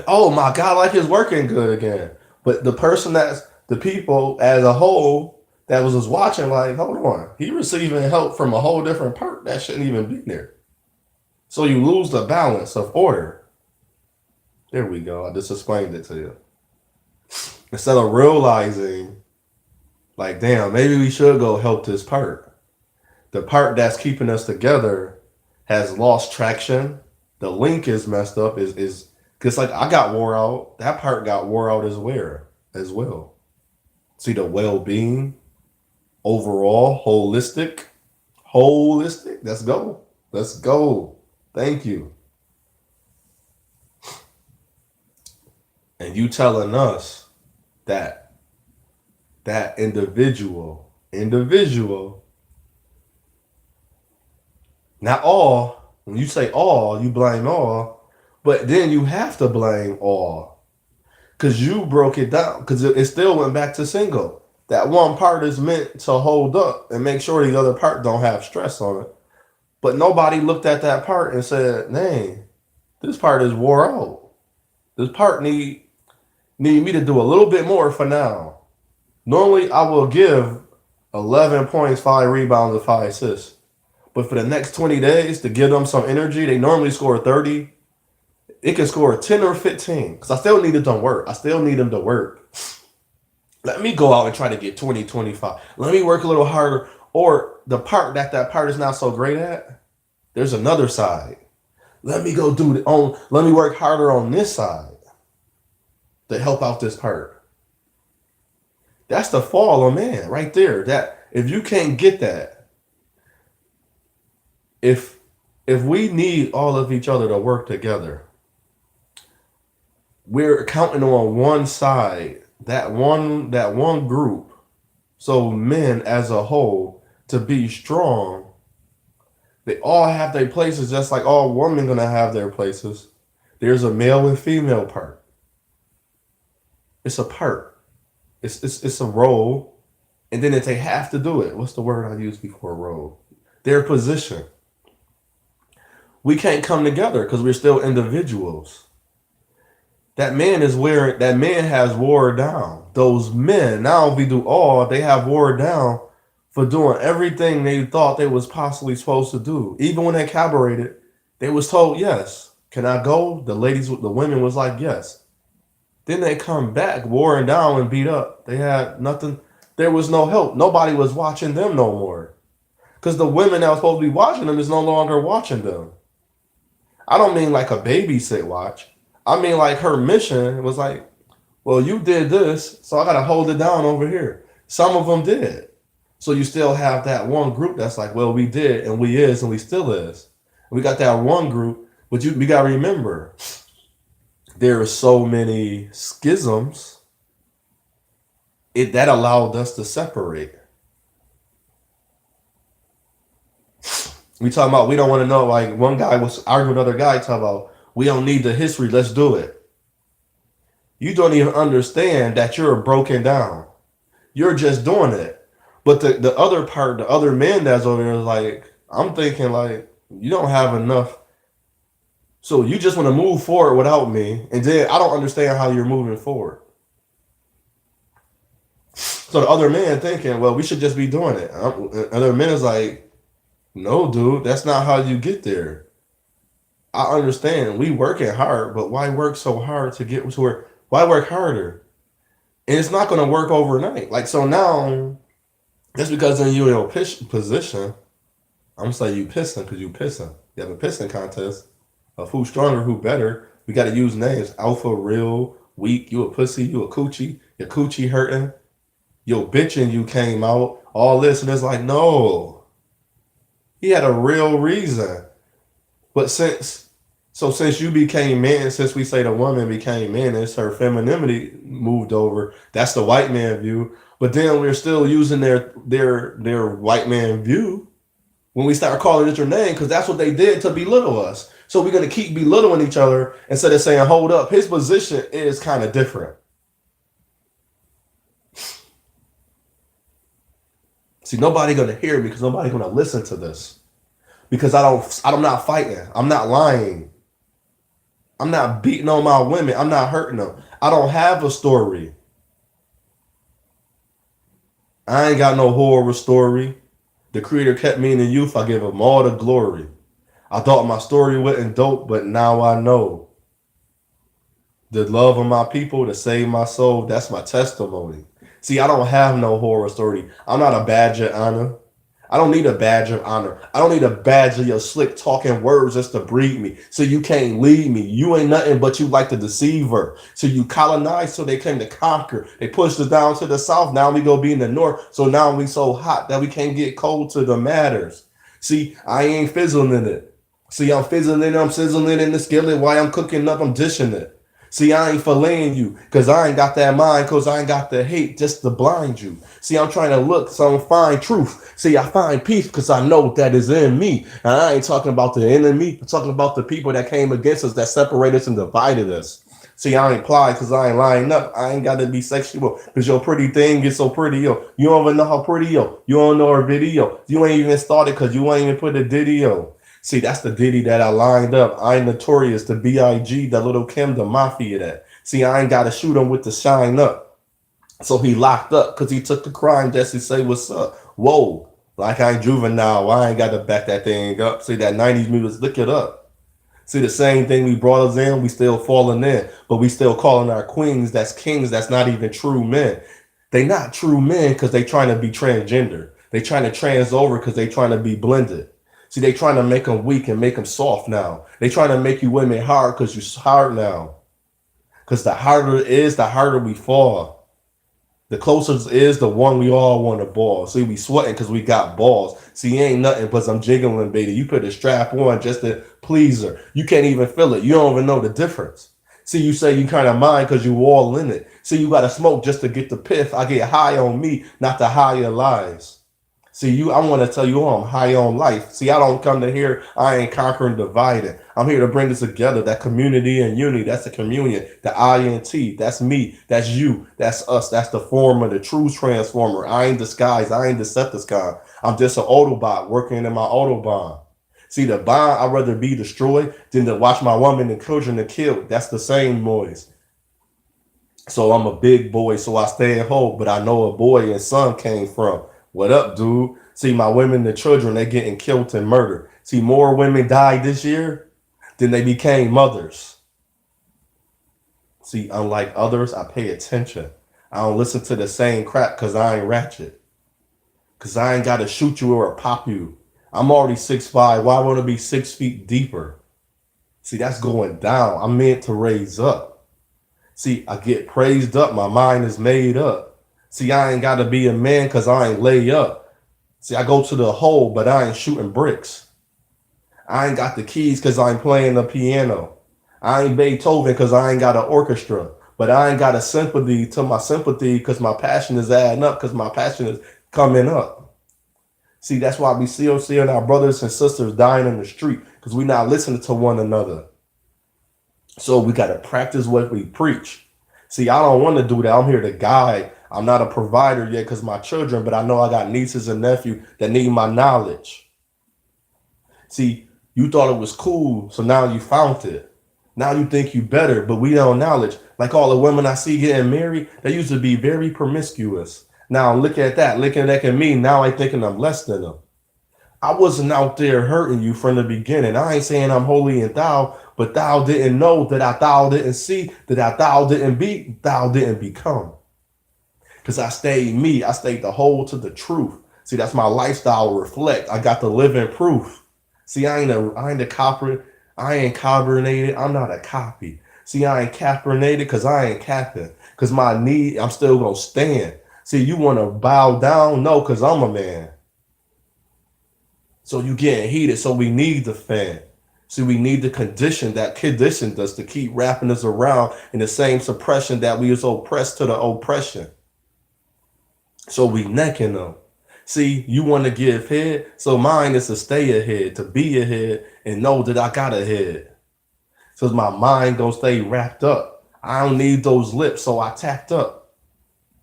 Oh my God, like it's working good again. But the person that's the people as a whole that was just watching, like, hold on, he receiving help from a whole different part that shouldn't even be there. So you lose the balance of order. There we go. I just explained it to you. Instead of realizing, like, damn, maybe we should go help this part. The part that's keeping us together has lost traction. The link is messed up. Is because like I got wore out. That part got wore out as well. See the well-being, overall, holistic. Let's go. Thank you. And you telling us that that individual, not all. When you say all, you blame all, but then you have to blame all because you broke it down because it still went back to single. That one part is meant to hold up and make sure the other part don't have stress on it. But nobody looked at that part and said, "Dang, this part is wore out. This part need me to do a little bit more for now." Normally, I will give 11 points, 5 rebounds, and 5 assists. But for the next 20 days to give them some energy, they normally score 30. It can score 10 or 15 because I still need them to work. I still need them to work. Let me go out and try to get 20, 25. Let me work a little harder. Or the part that part is not so great at, there's another side. Let me go let me work harder on this side to help out this part. That's the fall of man right there. That if you can't get that, if we need all of each other to work together, we're counting on one side, that one group, so men as a whole to be strong. They all have their places, just like all women gonna have their places. There's a male and female part. It's a part. It's a role, and then if they have to do it, what's the word I used before role? Their position. We can't come together because we're still individuals. That man has wore down. Those men, now if we do all, they have wore down for doing everything they thought they was possibly supposed to do. Even when they cabareted, they was told, yes, can I go? The women was like, yes. Then they come back, worn down and beat up. They had nothing. There was no help. Nobody was watching them no more. Because the women that was supposed to be watching them is no longer watching them. I don't mean like a babysit watch. I mean like her mission was like, well, you did this, so I got to hold it down over here. Some of them did. So you still have that one group that's like, well, we did, and we is, and we still is. We got that one group, but we got to remember, there are so many schisms that allowed us to separate. We talking about we don't want to know. Like one guy was arguing with another guy talking about we don't need the history. Let's do it. You don't even understand that you're broken down. You're just doing it. But the other part, the other man that's over there is like, I'm thinking like, you don't have enough. So you just want to move forward without me. And then I don't understand how you're moving forward. So the other man thinking, well, we should just be doing it. Other man is like, no, dude, that's not how you get there. I understand we working hard, but why work so hard to get to where? Why work harder? And it's not going to work overnight. Like so now, just because in you in a position, I'm gonna say you pissing because you pissing. You have a pissing contest of who's stronger, who better. We got to use names: alpha, real, weak. You a pussy, you a coochie. Your coochie hurting. Yo bitching. You came out. All this and it's like no. He had a real reason. But since you became man, since we say the woman became man, it's her femininity moved over. That's the white man view. But then we're still using their white man view when we start calling it your name because that's what they did to belittle us. So we're gonna keep belittling each other instead of saying, "Hold up, his position is kind of different." See, nobody gonna hear me because nobody gonna listen to this because I'm not fighting. I'm not lying. I'm not beating on my women. I'm not hurting them. I don't have a story. I ain't got no horror story. The creator kept me in the youth. I give him all the glory. I thought my story wasn't dope, but now I know. The love of my people to save my soul, that's my testimony. See, I don't have no horror story. I'm not a badge of honor. I don't need a badge of honor. I don't need a badge of your slick talking words just to breed me. So you can't lead me. You ain't nothing but you like the deceiver. So you colonized so they came to conquer. They pushed us down to the south. Now we go be in the north. So now we so hot that we can't get cold to the matters. See, I ain't fizzling in it. See, I'm fizzling in it. I'm sizzling in the skillet while I'm cooking up. I'm dishing it. See, I ain't filleting you because I ain't got that mind because I ain't got the hate just to blind you. See, I'm trying to look so find truth. See, I find peace because I know that is in me. And I ain't talking about the enemy. I'm talking about the people that came against us, that separated us and divided us. See, I ain't plied because I ain't lying up. I ain't got to be sexual because your pretty thing gets so pretty, yo. You don't even know how pretty, yo. You don't know her video. You ain't even started because you ain't even put a diddy, yo. See, that's the Diddy that I lined up. I ain't notorious, the B.I.G., the little Kim, the mafia that. See, I ain't got to shoot him with the shine up. So he locked up because he took the crime just to say what's up. Whoa, like I ain't juvenile. I ain't got to back that thing up. See, that 90s music, look it up. See, the same thing we brought us in, we still falling in. But we still calling our queens, that's kings, that's not even true men. They not true men because they trying to be transgender. They trying to trans over because they trying to be blended. See, they trying to make them weak and make them soft now. They trying to make you women hard because you're hard now. Because the harder it is, the harder we fall. The closer it is, the one we all want to ball. See, we sweating because we got balls. See, ain't nothing but some jiggling, baby. You put a strap on just to please her. You can't even feel it. You don't even know the difference. See, you say you kind of mind because you all in it. See, you got to smoke just to get the piff. I get high on me, not the higher lies. See, I want to tell you I'm high on life. See, I don't come to here, I ain't conquering, dividing. I'm here to bring this together, that community and unity. That's the communion, the INT. That's me, that's you, that's us. That's the former, the true transformer. I ain't disguised, I ain't Decepticon. I'm just an Autobot working in my Autobahn. See, the bond, I'd rather be destroyed than to watch my woman and children to kill. That's the same noise. So I'm a big boy, so I stay at home, but I know a boy and son came from. What up, dude? See, my women and children, they getting killed and murdered. See, more women died this year than they became mothers. See, unlike others, I pay attention. I don't listen to the same crap because I ain't ratchet. Because I ain't got to shoot you or pop you. I'm already 6'5". Why want to be 6 feet deeper? See, that's going down. I'm meant to raise up. See, I get praised up. My mind is made up. See, I ain't got to be a man because I ain't lay up. See, I go to the hole, but I ain't shooting bricks. I ain't got the keys because I ain't playing the piano. I ain't Beethoven because I ain't got an orchestra. But I ain't got a sympathy to my sympathy because my passion is adding up, because my passion is coming up. See, that's why we still seeing our brothers and sisters dying in the street, because we not listening to one another. So we got to practice what we preach. See, I don't want to do that. I'm here to guide. I'm not a provider yet because my children, but I know I got nieces and nephews that need my knowledge. See, you thought it was cool, so now you found it. Now you think you better, but we don't knowledge. Like all the women I see getting married, they used to be very promiscuous. Now look at that, looking at me. Now I thinking I'm less than them. I wasn't out there hurting you from the beginning. I ain't saying I'm holy and thou, but thou didn't know that thou didn't see, that thou didn't be, thou didn't become. Because I stayed me. I stayed the whole to the truth. See, that's my lifestyle reflect. I got the living proof. See, I ain't a copper. I ain't carbonated. I'm not a copy. See, I ain't caffeinated because I ain't capping. Because my need, I'm still going to stand. See, you want to bow down? No, because I'm a man. So you getting heated. So we need the fan. See, we need the condition that conditioned us to keep wrapping us around in the same suppression that we was oppressed to the oppression. So we necking them. See, you want to give head, so mine is to stay ahead, to be ahead, and know that I got ahead. So my mind gonna stay wrapped up. I don't need those lips, so I tapped up.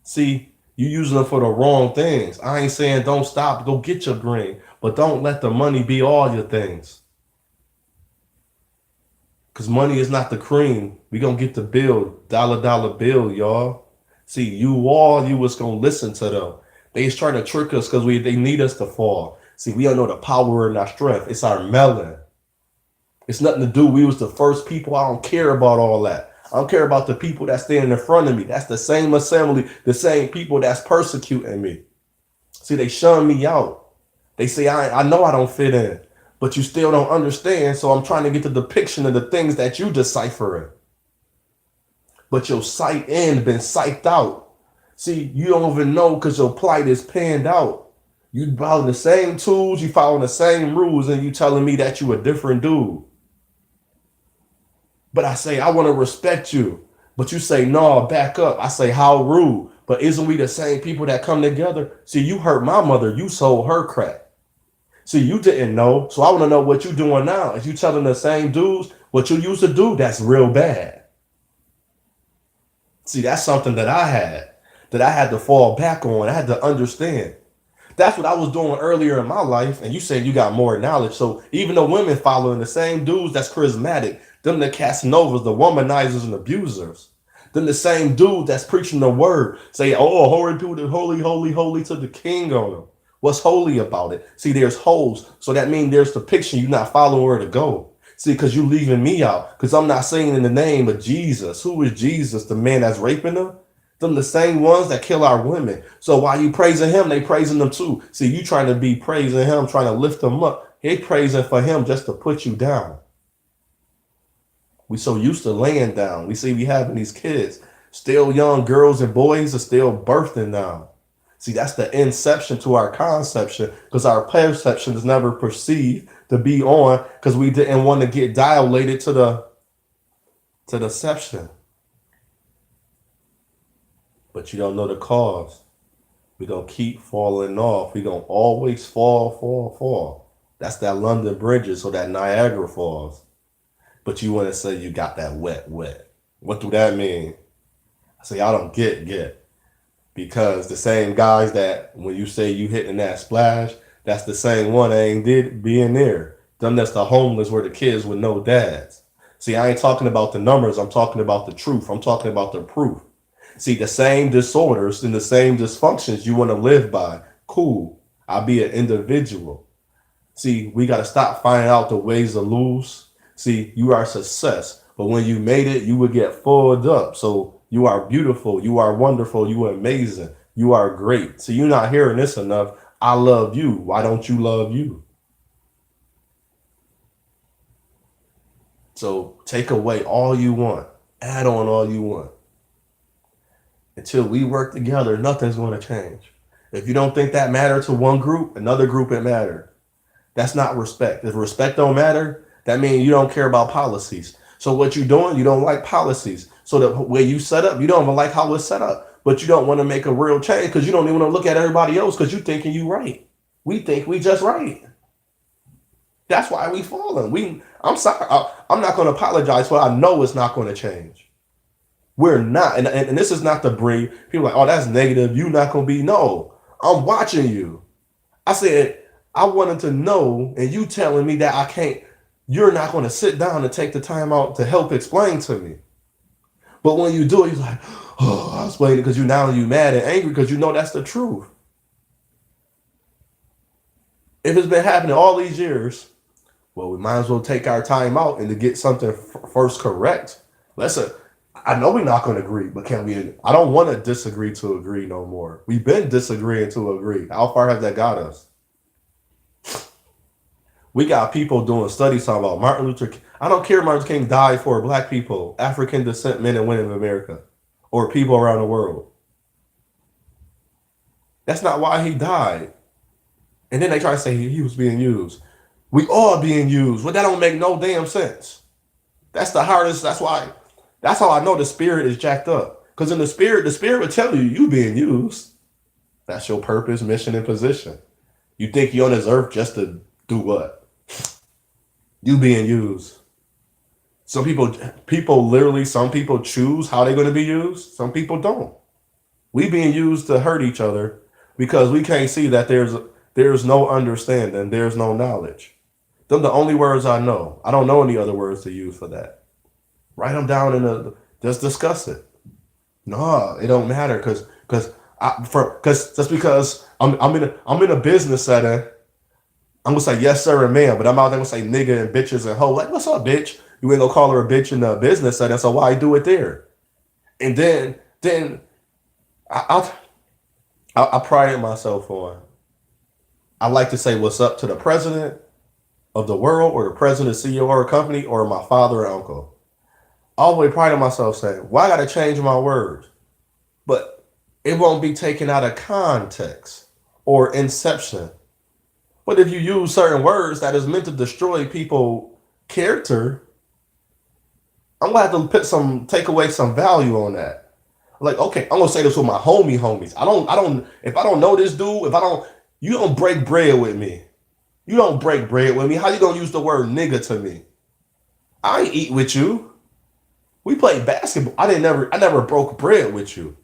See, you using them for the wrong things. I ain't saying don't stop, go get your green, but don't let the money be all your things. Cause money is not the cream. We gonna get the bill, dollar bill, y'all. See, you was gonna listen to them. They is trying to trick us because they need us to fall. See, we don't know the power in our strength. It's our melon. It's nothing to do. We was the first people. I don't care about all that. I don't care about the people that stand in front of me. That's the same assembly, the same people that's persecuting me. See, they shun me out. They say, I know I don't fit in, but you still don't understand. So I'm trying to get the depiction of the things that you deciphering. But your sight in been psyched out. See, you don't even know because your plight is panned out. You follow the same tools, you follow the same rules, and you telling me that you a different dude. But I say, I want to respect you. But you say, no, back up. I say, how rude. But isn't we the same people that come together? See, you hurt my mother. You sold her crack. See, you didn't know. So I want to know what you doing now. If you telling the same dudes what you used to do, that's real bad. See, that's something that I had to fall back on. I had to understand. That's what I was doing earlier in my life. And you said you got more knowledge. So even the women following the same dudes that's charismatic, them the Casanovas, the womanizers and abusers. Then the same dude that's preaching the word say, oh, holy to the king on them. What's holy about it? See, there's holes. So that means there's the picture. You're not following where to go. See, because you leaving me out. Because I'm not saying in the name of Jesus. Who is Jesus? The man that's raping them? Them the same ones that kill our women. So while you praising him, they praising them too. See, you trying to be praising him, trying to lift them up. They praising for him just to put you down. We so used to laying down. We see we having these kids. Still young girls and boys are still birthing now. See, that's the inception to our conception, because our perception is never perceived to be on, because we didn't want to get dilated to the deception. But you don't know the cause. We're going to keep falling off. We're going to always fall. That's that London Bridges or that Niagara Falls. But you want to say you got that wet. What do that mean? I say, I don't get. Because the same guys that when you say you hitting that splash, that's the same one that ain't did being there. Them that's the homeless where the kids with no dads. See, I ain't talking about the numbers. I'm talking about the truth. I'm talking about the proof. See, the same disorders and the same dysfunctions you want to live by. Cool. I'll be an individual. See, we got to stop finding out the ways to lose. See, you are a success. But when you made it, you would get filled up. So you are beautiful. You are wonderful. You are amazing. You are great. So you're not hearing this enough. I love you. Why don't you love you? So take away all you want. Add on all you want. Until we work together, nothing's going to change. If you don't think that matter to one group, another group it matter. That's not respect. If respect don't matter, that means you don't care about policies. So what you doing? You don't like policies. So the way you set up, you don't even like how it's set up. But you don't want to make a real change because you don't even want to look at everybody else because you thinking you right. We think we just right. That's why we falling. I'm sorry. I'm not going to apologize for. I know it's not going to change. We're not, and this is not to bring people like, oh, that's negative. You not going to be. No, I'm watching you. I said I wanted to know, and you telling me that I can't. You're not going to sit down and take the time out to help explain to me. But when you do it, you're like, oh, I'll explain it because you mad and angry because you know that's the truth. If it's been happening all these years, well, we might as well take our time out and to get something first correct. I know we're not going to agree, but can we? I don't want to disagree to agree no more. We've been disagreeing to agree. How far has that got us? We got people doing studies talking about Martin Luther King. I don't care if Martin Luther King died for black people, African descent men and women of America, or people around the world. That's not why he died. And then they try to say he was being used. We all being used. Well, that don't make no damn sense. That's the hardest. That's how I know the spirit is jacked up. Because in the spirit will tell you being used. That's your purpose, mission, and position. You think you're on this earth just to do what? You being used. Some people choose how they're going to be used. Some people don't. We being used to hurt each other because we can't see that there's no understanding, there's no knowledge. Them the only words I know. I don't know any other words to use for that. Write them down just discuss it. No, it don't matter because just because I'm in a business setting, I'm gonna say yes sir and ma'am, but I'm out there gonna say nigga and bitches and hoe. Like, what's up, bitch? You ain't gonna call her a bitch in the business setting, so why do it there? And then I pride myself on. I like to say what's up to the president of the world or the president, CEO of a company, or my father or uncle. I always pride myself saying, well, I got to change my words. But it won't be taken out of context or inception. But if you use certain words that is meant to destroy people's character, I'm going to have to take away some value on that. Like, okay, I'm going to say this with my homies. If I don't know this dude, you don't break bread with me. You don't break bread with me. How you going to use the word nigga to me? I ain't eat with you. We played basketball. I never broke bread with you.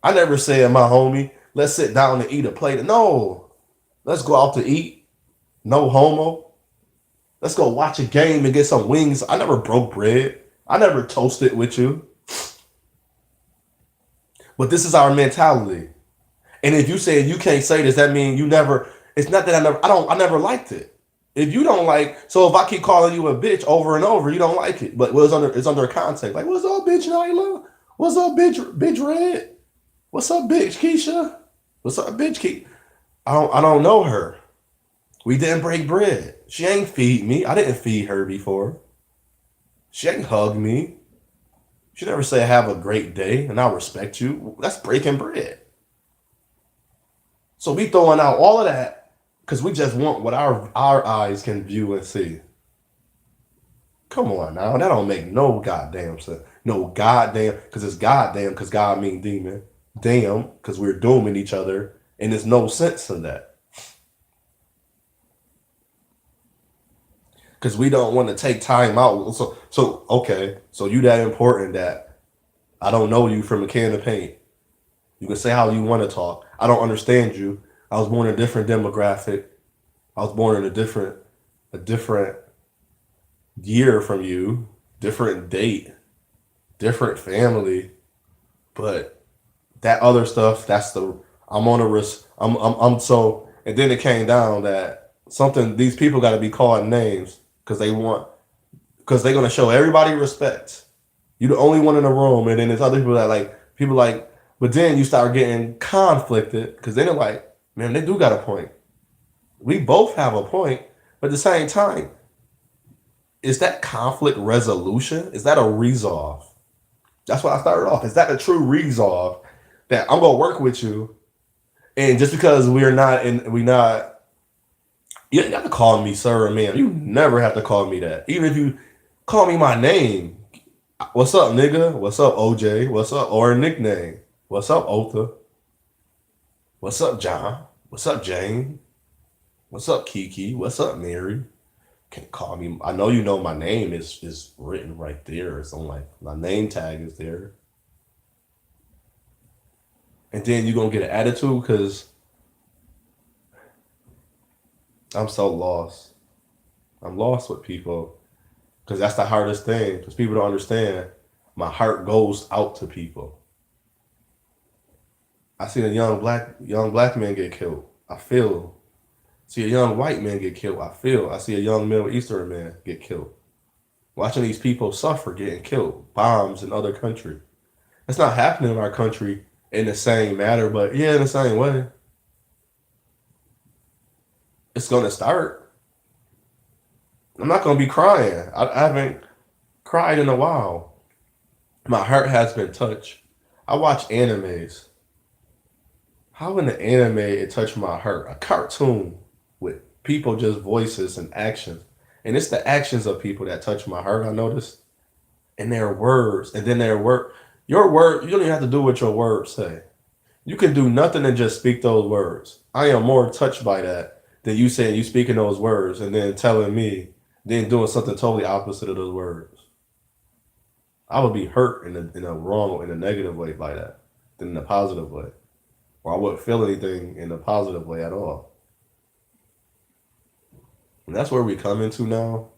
I never said, my homie, let's sit down and eat a plate. No, let's go out to eat. No homo. Let's go watch a game and get some wings. I never broke bread. I never toasted with you. But this is our mentality. And if you say you can't say this, that means you never. It's not that I never liked it. If you don't so if I keep calling you a bitch over and over, you don't like it. But it's under context. Like, what's up, bitch Nyla? What's up, bitch Red? What's up, bitch Keisha? What's up, bitch Keisha? I don't know her. We didn't break bread. She ain't feed me. I didn't feed her before. She ain't hug me. She never said have a great day and I respect you. That's breaking bread. So we throwing out all of that because we just want what our eyes can view and see. Come on now, that don't make no goddamn sense. No goddamn, because it's goddamn, because God mean demon. Damn, because we're dooming each other, and there's no sense in that. Because we don't want to take time out. So okay, so you that important that I don't know you from a can of paint. You can say how you want to talk. I don't understand you. I was born in a different demographic. I was born in a different year from you, different date, different family. But that other stuff, I'm on a risk. I'm so, and then it came down that these people got to be called names because they're going to show everybody respect. You're the only one in the room, and then there's other people like, but then you start getting conflicted because then they're like, man, they do got a point. We both have a point, but at the same time, is that conflict resolution? Is that a resolve? That's what I started off. Is that a true resolve that I'm gonna work with you, and just because you don't have to call me sir or ma'am. You never have to call me that. Even if you Call me my name. What's up, nigga? What's up, OJ? What's up? Or a nickname. What's up, Otha? What's up, John? What's up, Jane? What's up, Kiki? What's up, Mary? Can't call me. I know you know my name is written right there. It's on like my name tag is there. And then you're gonna get an attitude because I'm so lost. I'm lost with people because that's the hardest thing. Because people don't understand. My heart goes out to people. I see a young black man get killed. I feel. See a young white man get killed. I feel. I see a young Middle Eastern man get killed. Watching these people suffer, getting killed, bombs in other countries. It's not happening in our country in the same manner, but yeah, in the same way. It's gonna start. I'm not gonna be crying. I haven't cried in a while. My heart has been touched. I watch animes. How in the anime it touched my heart? A cartoon with people just voices and actions. And it's the actions of people that touch my heart, I noticed. And their words. And then their word. Your word, you don't even have to do what your words say. You can do nothing and just speak those words. I am more touched by that than you saying you speaking those words and then telling me, then doing something totally opposite of those words. I would be hurt in a negative way by that than in a positive way. Or I wouldn't feel anything in a positive way at all. And that's where we come into now.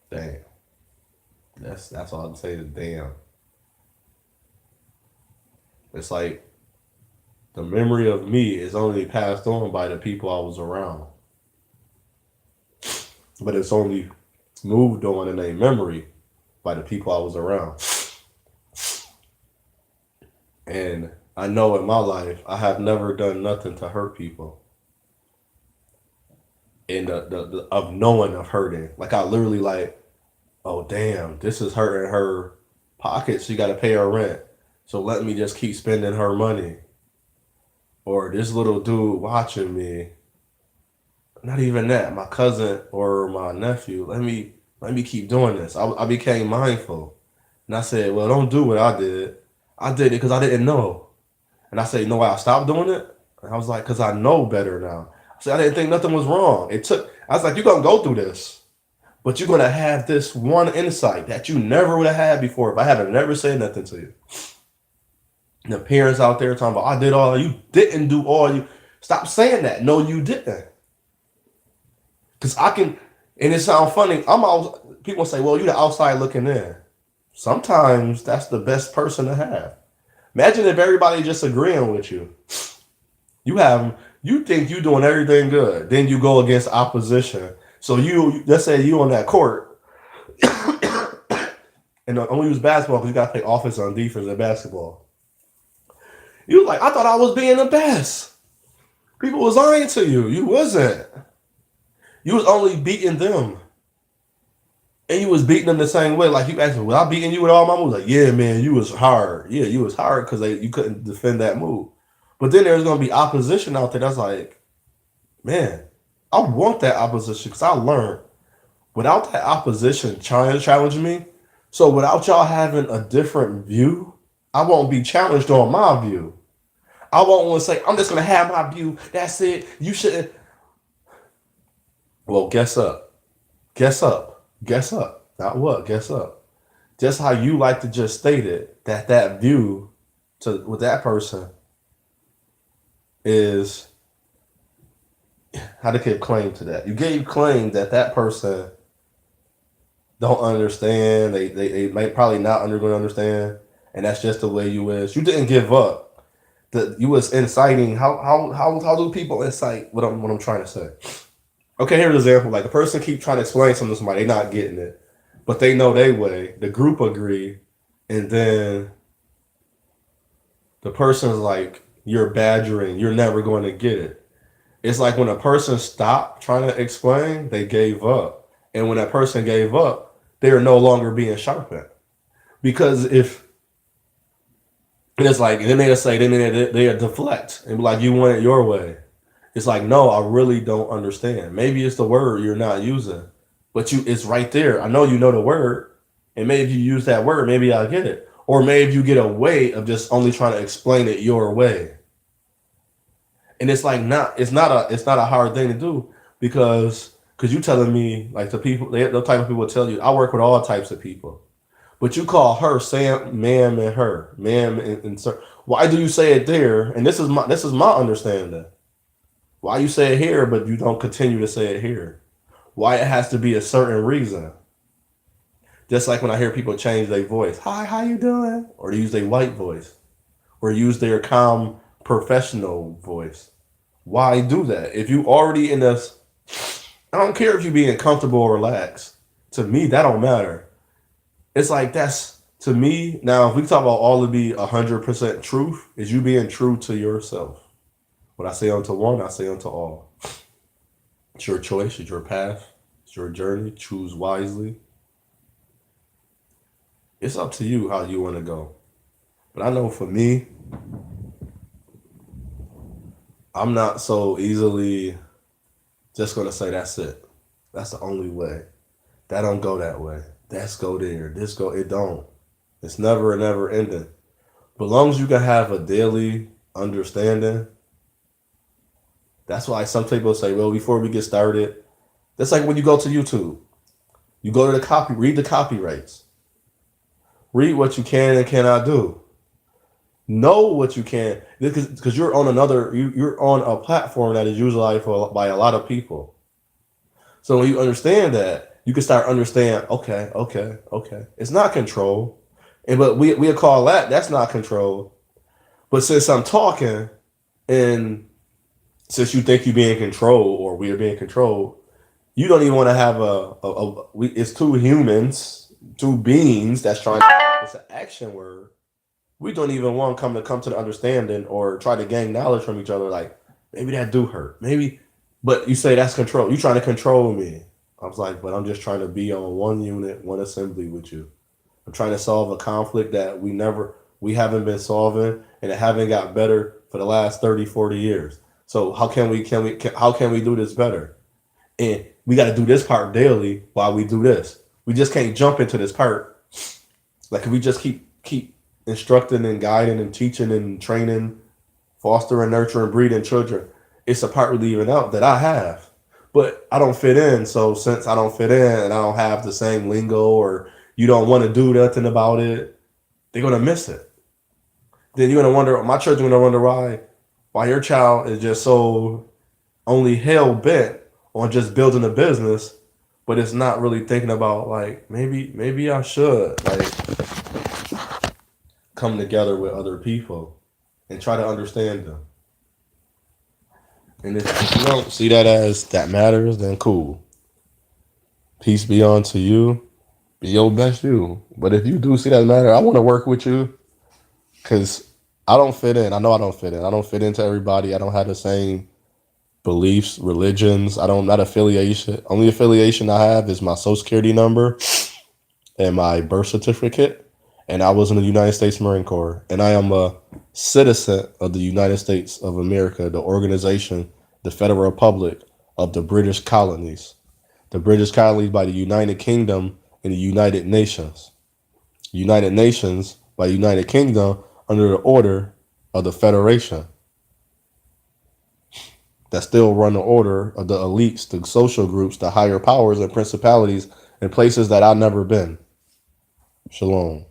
Damn. That's all I'm saying is damn. It's like the memory of me is only passed on by the people I was around. But it's only moved on in a memory by the people I was around. And I know in my life I have never done nothing to hurt people. And the of knowing of hurting. Like I literally like, oh damn, this is hurting her pockets. She gotta pay her rent. So let me just keep spending her money. Or this little dude watching me. Not even that. My cousin or my nephew. Let me keep doing this. I became mindful. And I said, well, don't do what I did. I did it because I didn't know. And I said, you know why I stopped doing it? And I was like, because I know better now. I said, I didn't think nothing was wrong. I was like, you're going to go through this. But you're going to have this one insight that you never would have had before if I had never said nothing to you. And the parents out there talking about, I did all, you didn't do all you. Stop saying that. No, you didn't. Because I can, and it sounds funny. People say, well, you're the outside looking in. Sometimes that's the best person to have. Imagine if everybody just agreeing with you. You think you're doing everything good. Then you go against opposition. So let's say you on that court. And I'm gonna use basketball because you gotta play offense on defense in basketball. You was like, I thought I was being the best. People was lying to you. You wasn't. You was only beating them. And you was beating them the same way. Like you asked me, was I beating you with all my moves? Like, yeah, man, you was hard. Yeah, you was hard because you couldn't defend that move. But then there's gonna be opposition out there that's like, man, I want that opposition because I learned without that opposition challenging me. So without y'all having a different view, I won't be challenged on my view. I won't want to say, I'm just gonna have my view. That's it. You shouldn't. Well, guess up. Guess up. Guess up. Not what? Guess up. Just how you like to just state it, that view with that person is how to give claim to that. You gave claim that person don't understand. They might probably not gonna understand, and that's just the way you is. You didn't give up. You was inciting. How do people incite what I'm trying to say? Okay, here's an example. Like a person keep trying to explain something to somebody, they not getting it, but they know they way. The group agree, and then the person's like, "You're badgering. You're never going to get it." It's like when a person stopped trying to explain, they gave up, and when that person gave up, they are no longer being sharpened. Because and it's like then they say they deflect and be like, "You want it your way." It's like, no, I really don't understand. Maybe it's the word you're not using. but it's right there. I know you know the word, and maybe if you use that word, maybe I'll get it. Or maybe you get a way of just only trying to explain it your way. And it's like it's not a hard thing to do because you telling me like the people the type of people will tell you I work with all types of people. But you call her Sam, ma'am, and her, ma'am, and sir. Why do you say it there? And this is my understanding. Why you say it here, but you don't continue to say it here? Why it has to be a certain reason? Just like when I hear people change their voice, hi, how you doing? Or use their white voice, or use their calm professional voice. Why do that? If you already in this, I don't care if you being comfortable or relaxed. To me, that don't matter. It's like that's to me now. If we talk about all to be 100% truth, is you being true to yourself. What I say unto one, I say unto all. It's your choice. It's your path. It's your journey. Choose wisely. It's up to you how you want to go. But I know for me, I'm not so easily just gonna say that's it. That's the only way. That don't go that way. That's go there. This go. It don't. It's never ending. But long as you can have a daily understanding, that's why some people say, well, before we get started, that's like when you go to YouTube. You go to read the copyrights. Read what you can and cannot do. Know what you can, because you're on you're on a platform that is utilized by a lot of people. So when you understand that, you can start understand. Okay. It's not control, and but we call that's not control. But since I'm talking, and since you think you're being controlled or we are being controlled, you don't even want to have it's two humans, two beings that's trying. It's an action word. We don't even want come to the understanding or try to gain knowledge from each other. Like maybe that do hurt, maybe, but you say that's control. You trying to control me. I was like, but I'm just trying to be on one unit, one assembly with you. I'm trying to solve a conflict that we haven't been solving and it haven't got better for the last 30, 40 years. So how can we do this better? And we got to do this part daily while we do this. We just can't jump into this part. Like if we just keep instructing and guiding and teaching and training, fostering, nurturing, breeding children, it's a part we're leaving out that I have. But I don't fit in. So since I don't fit in and I don't have the same lingo or you don't want to do nothing about it, they're gonna miss it. Then you're gonna wonder, my children gonna wonder why your child is just so only hell bent on just building a business, but it's not really thinking about like maybe I should like come together with other people and try to understand them. And if you don't see that as that matters, then cool. Peace be unto you. Be your best you. But if you do see that matter, I want to work with you because I don't fit in. I know I don't fit in. I don't fit into everybody. I don't have the same beliefs, religions. I don't not affiliation. Only affiliation I have is my social security number and my birth certificate. And I was in the United States Marine Corps. And I am a citizen of the United States of America, the organization, the Federal Republic of the British colonies. The British colonies by the United Kingdom and the United Nations. United Nations by United Kingdom under the order of the Federation. That still run the order of the elites, the social groups, the higher powers and principalities in places that I've never been. Shalom.